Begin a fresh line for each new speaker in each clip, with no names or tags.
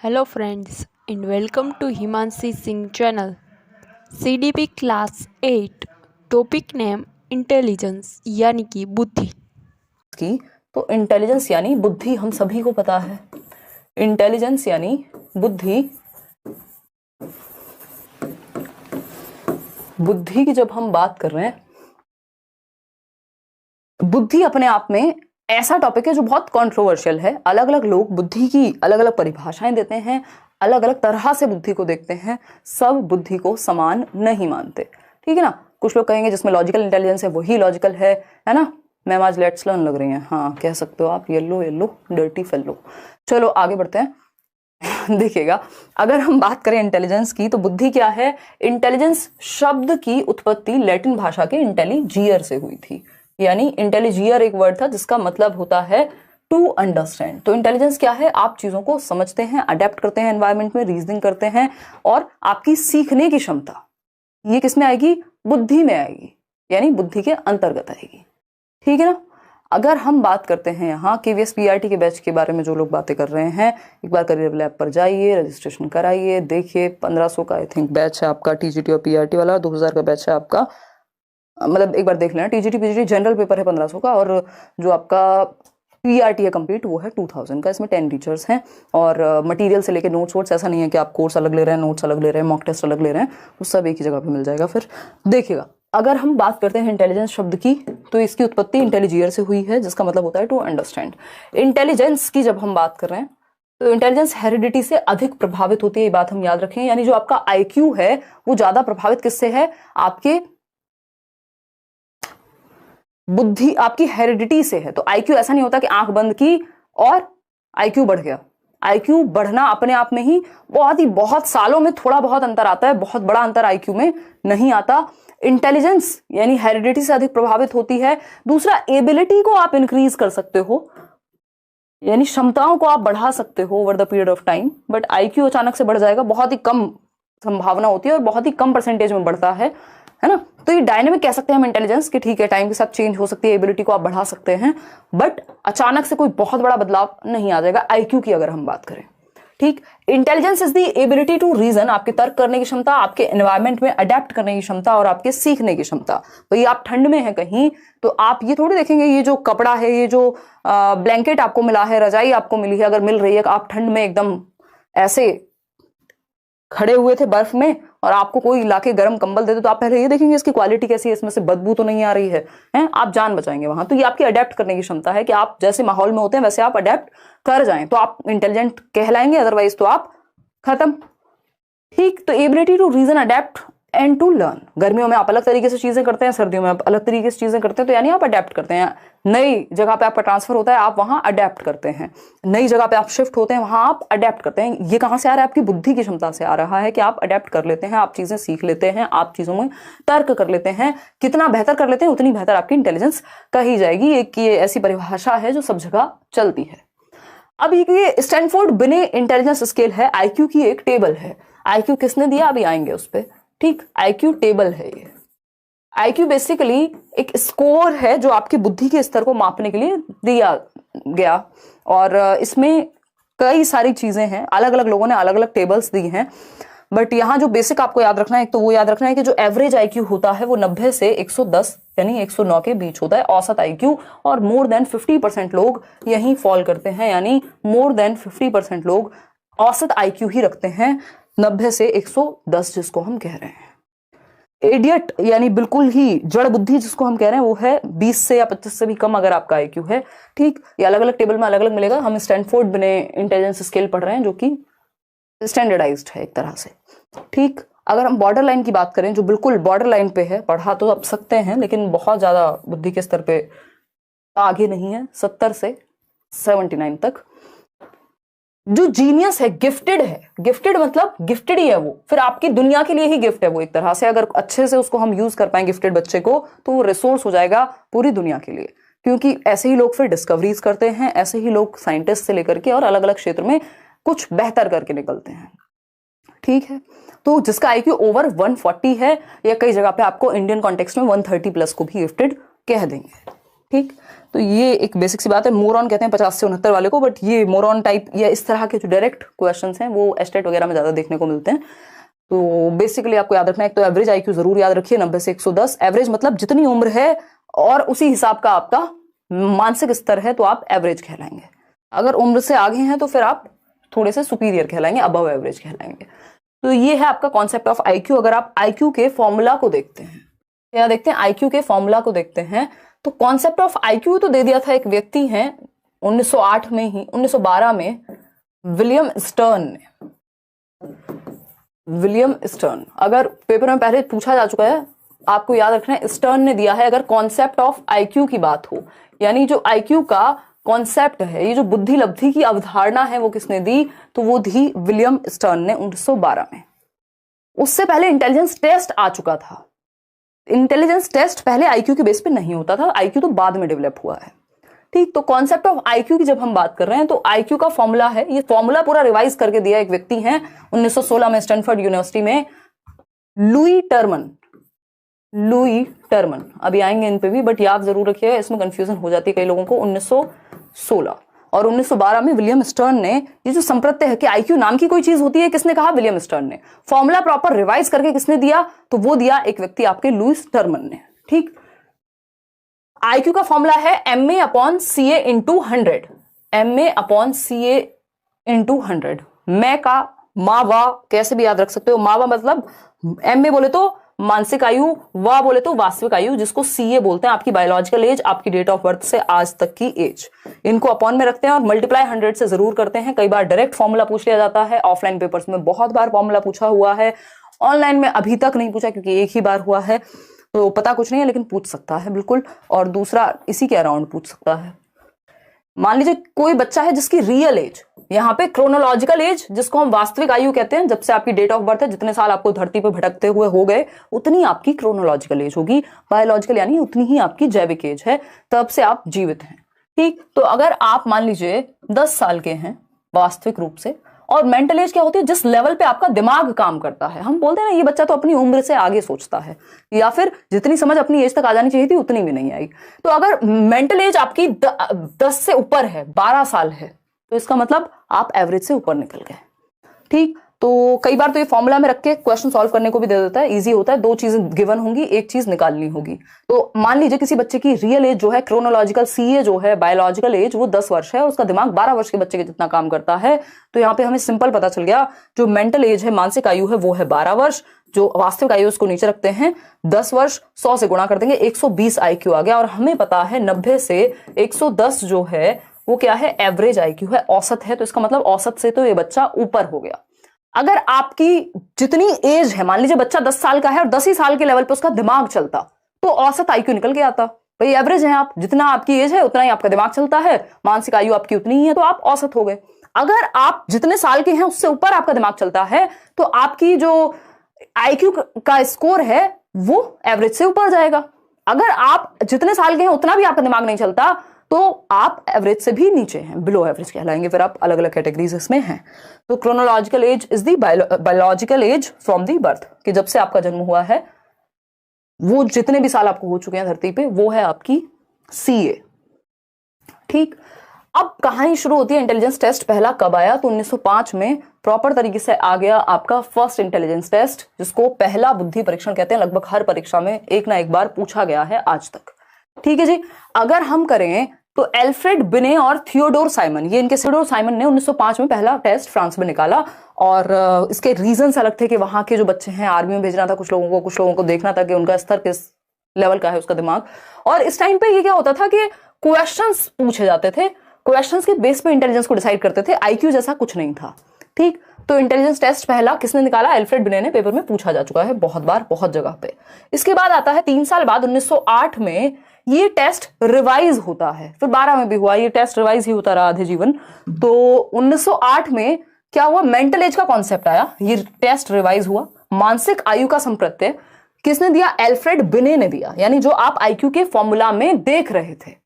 Hello friends and welcome to Himanshi Singh channel. CDP class 8 topic name intelligence यानी कि बुद्धि
की। तो इंटेलिजेंस यानी बुद्धि हम सभी को पता है। इंटेलिजेंस यानी बुद्धि। बुद्धि की जब हम बात कर रहे हैं, बुद्धि अपने आप में ऐसा टॉपिक है जो बहुत कंट्रोवर्शियल है। अलग अलग लोग बुद्धि की अलग अलग परिभाषाएं देते हैं, अलग अलग तरह से बुद्धि को देखते हैं। सब बुद्धि को समान नहीं मानते, ठीक है ना। कुछ लोग कहेंगे जिसमें लॉजिकल इंटेलिजेंस है वही लॉजिकल है ना। मैम आज लेट्स लर्न लग रही हैं, हाँ कह सकते हो आप। Yellow yellow dirty fellow. चलो आगे बढ़ते हैं। देखिएगा, अगर हम बात करें इंटेलिजेंस की तो बुद्धि क्या है। इंटेलिजेंस शब्द की उत्पत्ति लैटिन भाषा के इंटेलिजियर से हुई थी। यानी इंटेलिजियर एक वर्ड था जिसका मतलब होता है टू अंडरस्टैंड। तो इंटेलिजेंस क्या है, आप चीजों को समझते हैं, अडेप्ट करते हैं एनवायरमेंट में, रीजनिंग करते हैं, और आपकी सीखने की क्षमता ये किसमें आएगी, बुद्धि में आएगी, यानी बुद्धि के अंतर्गत आएगी, ठीक है ना। अगर हम बात करते हैं यहाँ KVS PRT के बैच के बारे में, जो लोग बातें कर रहे हैं, एक बार करियर लैब पर जाइए, रजिस्ट्रेशन कराइए, देखिए 1500 का आई थिंक बैच है आपका TGT और PRT वाला, 2000 का बैच है आपका। मतलब एक बार देख लेना, TGT PGT जनरल पेपर है 1500 का, और जो आपका PRT है कंप्लीट वो है 2000 का। इसमें 10 टीचर्स हैं, और मटेरियल से लेके नोट्स वोट्स, ऐसा नहीं है कि आप कोर्स अलग ले रहे हैं, नोट्स अलग ले रहे हैं, मॉक टेस्ट अलग ले रहे हैं, वो सब एक ही जगह पे मिल जाएगा। फिर देखिएगा, अगर हम बात करते हैं इंटेलिजेंस शब्द की, तो इसकी उत्पत्ति इंटेलिजियर से हुई है, जिसका मतलब होता है टू अंडरस्टैंड। इंटेलिजेंस की जब हम बात कर रहे हैं तो इंटेलिजेंस हेरिडिटी से अधिक प्रभावित होती है, ये बात हम याद रखें। यानी जो आपका IQ है वो ज्यादा प्रभावित किससे है, आपके बुद्धि, आपकी हेरिडिटी से है। तो IQ ऐसा नहीं होता कि आंख बंद की और IQ बढ़ गया। IQ बढ़ना अपने आप में ही बहुत सालों में थोड़ा बहुत अंतर आता है, बहुत बड़ा अंतर IQ में नहीं आता। इंटेलिजेंस यानी हेरिडिटी से अधिक प्रभावित होती है। दूसरा, एबिलिटी को आप इंक्रीज कर सकते हो, यानी क्षमताओं को आप बढ़ा सकते हो over the period of time, but IQ अचानक से बढ़ जाएगा, बहुत ही कम संभावना होती है और बहुत ही कम परसेंटेज में बढ़ता है ना। तो ये डायनेमिक कह सकते हैं हम इंटेलिजेंस कि ठीक है, टाइम के साथ चेंज हो सकती है, एबिलिटी को आप बढ़ा सकते हैं, बट अचानक से कोई बहुत बड़ा बदलाव नहीं आ जाएगा IQ की अगर हम बात करें, ठीक। Intelligence is the ability to reason, आपके तर्क करने की क्षमता, आपके एनवायरमेंट में अडेप्ट करने की क्षमता, और आपके सीखने की क्षमता। तो ये आप ठंड में है कहीं, तो आप ये थोड़ी देखेंगे ये जो कपड़ा है, ये जो ब्लैंकेट आपको मिला है, रजाई आपको मिली है, अगर मिल रही है, आप ठंड में एकदम ऐसे खड़े हुए थे बर्फ में और आपको कोई लाके गर्म कंबल दे दे, तो आप पहले ये देखेंगे इसकी क्वालिटी कैसी है, इसमें से बदबू तो नहीं आ रही है, आप जान बचाएंगे वहां। तो ये आपकी अडेप्ट करने की क्षमता है कि आप जैसे माहौल में होते हैं वैसे आप अडेप्ट कर जाएं, तो आप इंटेलिजेंट कहलाएंगे, अदरवाइज तो आप खत्म, ठीक। तो ability to reason, adapt and to learn. गर्मियों में आप अलग तरीके से चीजें करते हैं, सर्दियों में आप अलग तरीके से चीजें करते हैं, तो यानी आप अडेप्ट करते हैं। नई जगह पे आपका ट्रांसफर होता है, आप वहां अडेप्ट करते हैं। नई जगह पे आप शिफ्ट होते हैं, वहां आप अडेप्ट करते हैं। ये कहां से आ रहा है, आपकी बुद्धि की क्षमता से आ रहा है कि आप अडेप्ट कर लेते हैं, आप चीजें सीख लेते हैं, आप चीजों में तर्क कर लेते हैं। कितना बेहतर कर लेते हैं उतनी बेहतर आपकी इंटेलिजेंस कही जाएगी। एक ये ऐसी परिभाषा है जो सब जगह चलती है। अब ये स्टैनफोर्ड बिने इंटेलिजेंस स्केल है, IQ की एक टेबल है। IQ किसने दिया, अभी आएंगे उस पर, ठीक। IQ टेबल है ये। IQ बेसिकली एक स्कोर है जो आपकी बुद्धि के स्तर को मापने के लिए दिया गया, और इसमें कई सारी चीजें हैं, अलग अलग लोगों ने अलग अलग टेबल्स दी हैं, बट यहां जो बेसिक आपको याद रखना है, एक तो वो याद रखना है कि जो एवरेज IQ होता है वो 90 से 110 यानी 109 के बीच होता है, औसत IQ, और मोर देन 50% लोग यहीं फॉल करते हैं, यानी मोर देन 50% लोग औसत IQ ही रखते हैं, 90 से 110 जिसको हम कह रहे हैं। इडियट यानी बिल्कुल ही जड़ बुद्धि जिसको हम कह रहे हैं वो है 20 से या 25 से भी कम अगर आपका IQ है, ठीक। ये अलग अलग टेबल में अलग अलग मिलेगा। हम स्टैनफोर्ड बिने इंटेलिजेंस स्केल पढ़ रहे हैं जो कि स्टैंडर्डाइज्ड है एक तरह से, ठीक। अगर हम बॉर्डर लाइन की बात करें, जो बिल्कुल बॉर्डर लाइन पे है, पढ़ा तो आप सकते हैं लेकिन बहुत ज्यादा बुद्धि के स्तर पे आगे नहीं है, 70 से 79 तक। जो जीनियस है, गिफ्टेड है, गिफ्टेड मतलब गिफ्टेड ही है वो, फिर आपकी दुनिया के लिए ही गिफ्ट है वो एक तरह से। अगर अच्छे से उसको हम यूज कर पाए गिफ्टेड बच्चे को, तो वो रिसोर्स हो जाएगा पूरी दुनिया के लिए, क्योंकि ऐसे ही लोग फिर डिस्कवरीज करते हैं, ऐसे ही लोग साइंटिस्ट से लेकर के और अलग अलग क्षेत्र में कुछ बेहतर करके निकलते हैं, ठीक है। तो जिसका IQ ओवर 140 है, या कई जगह पे आपको इंडियन कॉन्टेक्स्ट में 130 प्लस को भी गिफ्टेड कह देंगे, ठीक, तो ये एक बेसिक सी बात है। मोरॉन कहते हैं 50 से 69 वाले को, बट ये मोरॉन टाइप या इस तरह के जो डायरेक्ट क्वेश्चंस हैं वो एस्टेट वगैरह में ज्यादा देखने को मिलते हैं। तो बेसिकली आपको याद रखना है, एक तो एवरेज आईक्यू जरूर याद रखिए 90 से 110। एवरेज मतलब जितनी उम्र है और उसी हिसाब का आपका मानसिक स्तर है तो आप एवरेज कहलाएंगे। अगर उम्र से आगे हैं तो फिर आप थोड़े से सुपीरियर कहलाएंगे, अबव एवरेज कहलाएंगे। तो ये है आपका कॉन्सेप्ट ऑफ आईक्यू। अगर आप आईक्यू के फॉर्मूला को देखते हैं, क्या देखते हैं, आईक्यू के फॉर्मूला को देखते हैं, तो कॉन्सेप्ट ऑफ आईक्यू तो दे दिया था। एक व्यक्ति हैं 1908 में ही 1912 में विलियम स्टर्न, अगर पेपर में पहले पूछा जा चुका है, आपको याद रखना है स्टर्न ने दिया है। अगर कॉन्सेप्ट ऑफ आईक्यू की बात हो, यानी जो आईक्यू का कॉन्सेप्ट है, ये जो बुद्धि लब्धि की अवधारणा है, वो किसने दी, तो वो दी विलियम स्टर्न ने 1912 में। उससे पहले इंटेलिजेंस टेस्ट आ चुका था। इंटेलिजेंस टेस्ट पहले आईक्यू के बेस पे नहीं होता था, आईक्यू तो बाद में डेवलप हुआ है। ठीक, तो कॉन्सेप्ट ऑफ आईक्यू की जब हम बात कर रहे हैं तो आईक्यू का फॉर्मूला है, ये फॉर्मूला पूरा रिवाइज करके दिया एक व्यक्ति हैं 1916 में स्टैनफोर्ड यूनिवर्सिटी में, लुई टर्मन। अभी आएंगे इन पे भी, बट याद जरूर रखिएगा, इसमें कंफ्यूजन हो जाती है कई लोगों को। 1916 और 1912 में विलियम स्टर्न ने ये जो संप्रत्य है कि आईक्यू नाम की कोई चीज होती है, किसने कहा, विलियम स्टर्न ने। फॉर्मूला प्रॉपर रिवाइज करके किसने दिया, तो वो दिया एक व्यक्ति आपके लुईस टर्मन ने। ठीक, आईक्यू का फॉर्मूला है MA/CA × 100। MA/CA × 100। मैं का मावा कैसे भी याद रख सकते हो। मावा मतलब MA बोले तो मानसिक आयु, वाह बोले तो वास्तविक आयु, जिसको CA बोलते हैं, आपकी बायोलॉजिकल एज, आपकी डेट ऑफ बर्थ से आज तक की एज। इनको अपॉन में रखते हैं और मल्टीप्लाई 100 से जरूर करते हैं। कई बार डायरेक्ट फॉर्मूला पूछ लिया जाता है, ऑफलाइन पेपर्स में बहुत बार फॉर्मूला पूछा हुआ है, ऑनलाइन में अभी तक नहीं पूछा क्योंकि एक ही बार हुआ है, तो पता कुछ नहीं है, लेकिन पूछ सकता है बिल्कुल। और दूसरा इसी के अराउंड पूछ सकता है। मान लीजिए कोई बच्चा है जिसकी रियल एज, यहाँ पे क्रोनोलॉजिकल एज जिसको हम वास्तविक आयु कहते हैं, जब से आपकी डेट ऑफ बर्थ है, जितने साल आपको धरती पर भटकते हुए हो गए, उतनी आपकी क्रोनोलॉजिकल एज होगी। बायोलॉजिकल यानी उतनी ही आपकी जैविक एज है, तब से आप जीवित हैं। ठीक, तो अगर आप मान लीजिए 10 साल के हैं वास्तविक रूप से, और मेंटल एज क्या होती है, जिस लेवल पे आपका दिमाग काम करता है। हम बोलते हैं ना, ये बच्चा तो अपनी उम्र से आगे सोचता है, या फिर जितनी समझ अपनी एज तक आ जानी चाहिए थी उतनी भी नहीं आई। तो अगर मेंटल एज आपकी 10 से ऊपर है, 12 साल है, तो इसका मतलब आप एवरेज से ऊपर निकल गए। ठीक, तो कई बार तो ये फॉर्मूला में रख के क्वेश्चन सॉल्व करने को भी दे देता है, इजी होता है। 2 चीजें गिवन होंगी, एक चीज निकालनी होगी। तो मान लीजिए किसी बच्चे की रियल एज जो है, क्रोनोलॉजिकल CA जो है, बायोलॉजिकल एज, वो 10 वर्ष है, उसका दिमाग 12 वर्ष के बच्चे के जितना काम करता है। तो यहाँ पे हमें सिंपल पता चल गया, जो मेंटल एज है, मानसिक आयु है, वो है 12 वर्ष। जो वास्तविक आयु उसको नीचे रखते हैं 10 वर्ष, 100 से गुणा कर देंगे, 120 IQ आ गया। और हमें पता है 90 से 110 जो है वो क्या है, एवरेज IQ है, औसत है। तो इसका मतलब औसत से तो ये बच्चा ऊपर हो गया। अगर आपकी जितनी एज है, मान लीजिए बच्चा 10 साल का है और 10 ही साल के लेवल पे उसका दिमाग चलता, तो औसत IQ निकल के आता। भाई एवरेज है आप, जितना आपकी एज है उतना ही आपका दिमाग चलता है, मानसिक आयु आपकी उतनी ही है, तो आप औसत हो गए। अगर आप जितने साल के हैं उससे ऊपर आपका दिमाग चलता है, तो आपकी जो IQ का स्कोर है वो एवरेज से ऊपर जाएगा। अगर आप जितने साल के हैं उतना भी आपका दिमाग नहीं चलता, तो आप एवरेज से भी नीचे हैं, बिलो एवरेज कहलाएंगे। फिर आप अलग अलग कैटेगरीज इसमें हैं। तो chronological age is the biological age from the birth, कि जब से आपका जन्म हुआ है, वो जितने भी साल आपको हो चुके हैं धरती पे, वो है आपकी CA। ठीक, अब कहानी शुरू होती है। इंटेलिजेंस टेस्ट पहला कब आया, तो 1905 में प्रॉपर तरीके से आ गया आपका फर्स्ट इंटेलिजेंस टेस्ट, जिसको पहला बुद्धि परीक्षण कहते हैं। लगभग हर परीक्षा में एक ना एक बार पूछा गया है आज तक। ठीक है जी। अगर हम करें तो एल्फ्रेड बिने और थियोडोर साइमन, ये इनके थियोडोर साइमन ने 1905 में पहला टेस्ट फ्रांस में निकाला। और इसके रीजंस अलग थे कि वहां के जो बच्चे हैं आर्मी में भेजना था कुछ लोगों को देखना था कि उनका स्तर किस लेवल का है, उसका दिमाग। और इस टाइम पे ये क्या होता था कि क्वेश्चंस पूछे जाते थे, क्वेश्चंस के बेस पे इंटेलिजेंस को डिसाइड करते थे, IQ जैसा कुछ नहीं था। ठीक, तो इंटेलिजेंस टेस्ट पहला किसने निकाला, एल्फ्रेड बिने ने। पेपर में पूछा जा चुका है बहुत बार, बहुत जगह पे। इसके बाद आता है 3 साल बाद 1908 में ये टेस्ट रिवाइज होता है, फिर 12 में भी हुआ, ये टेस्ट रिवाइज ही होता रहा आधे जीवन। तो 1908 में क्या हुआ, मेंटल एज का कॉन्सेप्ट आया, ये टेस्ट रिवाइज हुआ। मानसिक आयु का संप्रत्यय किसने दिया, एल्फ्रेड बिने ने दिया। यानी जो आप IQ के फॉर्मूला में देख रहे थे,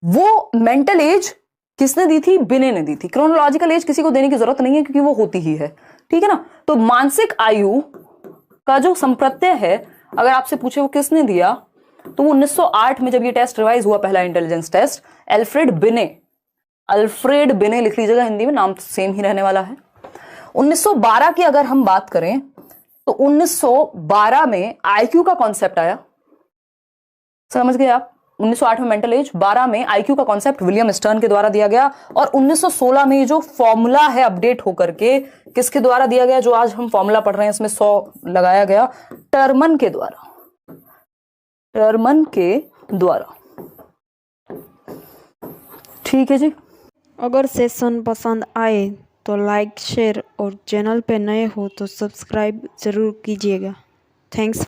वो मेंटल एज किसने दी थी, बिने ने दी थी। क्रोनोलॉजिकल एज किसी को देने की जरूरत नहीं है क्योंकि वो होती ही है। ठीक है ना। तो मानसिक आयु का जो संप्रत्यय है, अगर आपसे पूछे वो किसने दिया, तो 1908 में जब ये टेस्ट रिवाइज हुआ, पहला इंटेलिजेंस टेस्ट, अल्फ्रेड बिने लिख लीजिएगा, हिंदी में नाम तो सेम ही रहने वाला है। 1912 की अगर हम बात करें तो 1912 में आईक्यू का कॉन्सेप्ट आया, समझ गए आप। 1908 में मेंटल एज, 12 में आईक्यू का कॉन्सेप्ट विलियम स्टर्न के द्वारा दिया गया, और 1916 में जो फॉर्मूला है अपडेट होकर के किसके द्वारा दिया गया, जो आज हम फॉर्मूला पढ़ रहे हैं इसमें 100 लगाया गया, टर्मन के द्वारा। ठीक है जी।
अगर सेशन पसंद आए तो लाइक, शेयर और चैनल पे नए हो तो सब्सक्राइब ज़रूर कीजिएगा। थैंक्स।